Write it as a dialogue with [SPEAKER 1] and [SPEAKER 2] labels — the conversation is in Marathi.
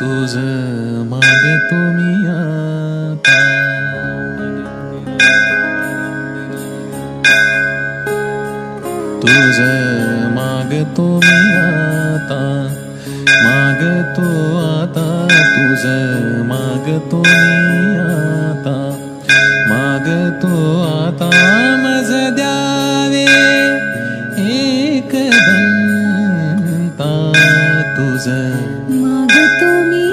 [SPEAKER 1] तुझ मागतो मी आता, तुझ मागतो मी आता, मागतो आता, तुझ मागतो मी आता, मागतो आता, मज द्यावे एकदंता, तुझ
[SPEAKER 2] मागतो मी